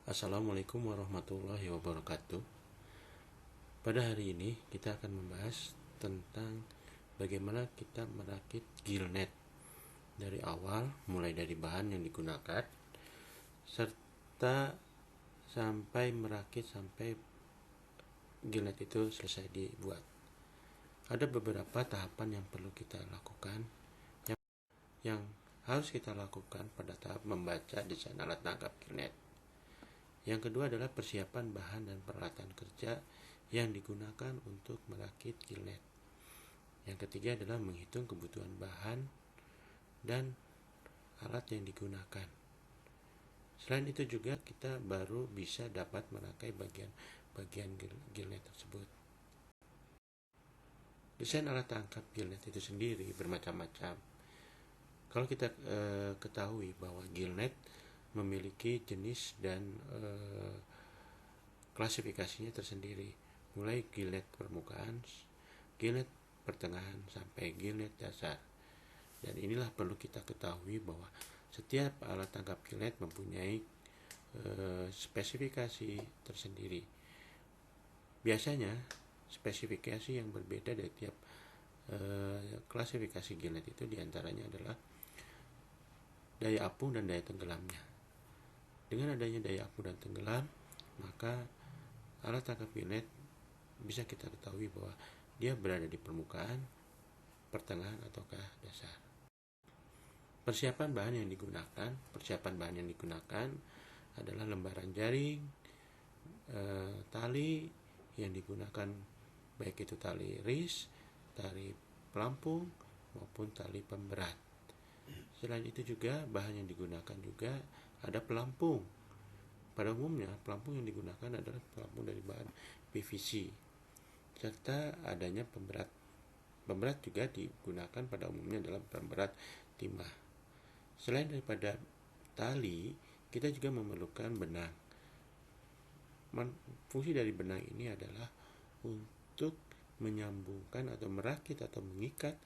Assalamualaikum warahmatullahi wabarakatuh. Pada hari ini kita akan membahas tentang bagaimana kita merakit gillnet dari awal, mulai dari bahan yang digunakan serta sampai merakit sampai gillnet itu selesai dibuat. Ada beberapa tahapan yang perlu kita lakukan yang harus kita lakukan pada tahap membaca desain alat tangkap gillnet. Yang kedua adalah persiapan bahan dan peralatan kerja yang digunakan untuk merakit gillnet. Yang ketiga adalah menghitung kebutuhan bahan dan alat yang digunakan. Selain itu juga kita baru bisa dapat merakai bagian gillnet tersebut. Desain alat tangkap gillnet itu sendiri bermacam-macam. Kalau kita ketahui bahwa gillnet memiliki jenis dan klasifikasinya tersendiri, mulai gillnet permukaan, gillnet pertengahan, sampai gillnet dasar. Dan inilah perlu kita ketahui bahwa setiap alat tangkap gillnet mempunyai spesifikasi tersendiri. Biasanya spesifikasi yang berbeda dari tiap klasifikasi gillnet itu diantaranya adalah daya apung dan daya tenggelamnya. Dengan adanya daya apung dan tenggelam, maka alat tangkap gillnet bisa kita ketahui bahwa dia berada di permukaan, pertengahan, ataukah dasar. Persiapan bahan yang digunakan adalah lembaran jaring, tali yang digunakan, baik itu tali ris, tali pelampung, maupun tali pemberat. Selain itu juga bahan yang digunakan juga ada pelampung. Pada umumnya pelampung yang digunakan adalah pelampung dari bahan PVC, serta adanya pemberat. Pemberat juga digunakan pada umumnya dalam pemberat timah. Selain daripada tali, kita juga memerlukan benang. Fungsi dari benang ini adalah untuk menyambungkan atau merakit atau mengikat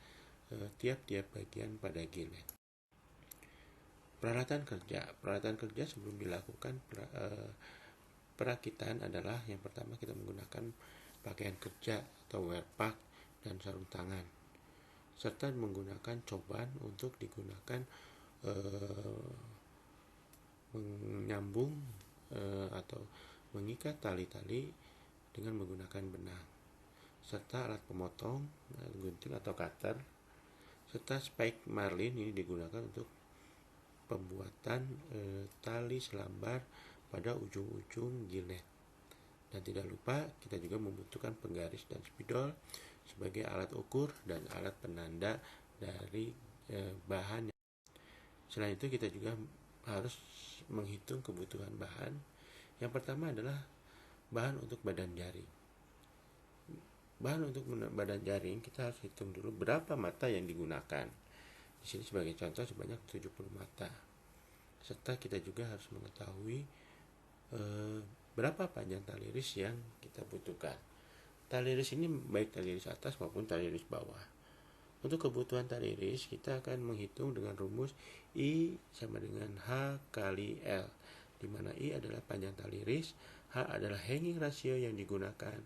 tiap-tiap bagian pada gillnet. Peralatan kerja sebelum dilakukan perakitan adalah yang pertama kita menggunakan pakaian kerja atau wear pack dan sarung tangan, serta menggunakan coban untuk digunakan menyambung atau mengikat tali-tali dengan menggunakan benang, serta alat pemotong, gunting atau cutter, serta spike marlin ini digunakan untuk pembuatan tali selambar pada ujung-ujung gillnet. Dan tidak lupa kita juga membutuhkan penggaris dan spidol sebagai alat ukur dan alat penanda dari bahan. Selain itu kita juga harus menghitung kebutuhan bahan. Yang pertama adalah bahan untuk badan jaring. Bahan untuk badan jaring kita harus hitung dulu berapa mata yang digunakan. Di sini sebagai contoh sebanyak 70 mata. Serta kita juga harus mengetahui berapa panjang tali ris yang kita butuhkan. Tali ris ini baik tali ris atas maupun tali ris bawah. Untuk kebutuhan tali ris kita akan menghitung dengan rumus I sama dengan H kali L, di mana I adalah panjang tali ris, H adalah hanging ratio yang digunakan,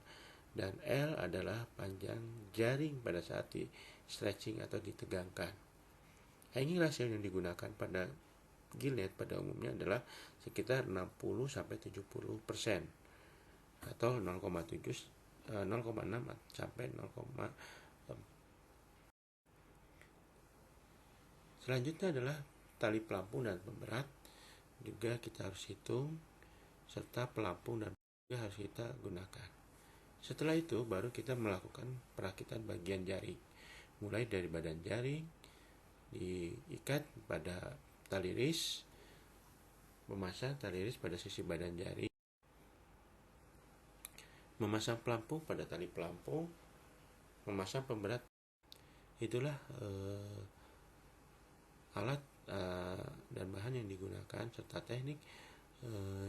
dan L adalah panjang jaring pada saat di stretching atau ditegangkan. Hanging ratio yang digunakan pada gillnet pada umumnya adalah sekitar 60-70% atau 0,6 sampai 0, selanjutnya adalah tali pelampung dan pemberat juga kita harus hitung, serta pelampung dan juga harus kita gunakan. Setelah itu baru kita melakukan perakitan bagian jaring, mulai dari badan jaring diikat pada tali ris, memasang tali ris pada sisi badan jaring, memasang pelampung pada tali pelampung, memasang pemberat. Itulah alat dan bahan yang digunakan serta teknik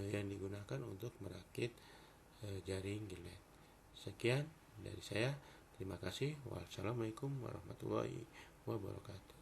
yang digunakan untuk merakit jaring gillnet. Sekian dari saya. Terima kasih. Wassalamualaikum warahmatullahi wabarakatuh.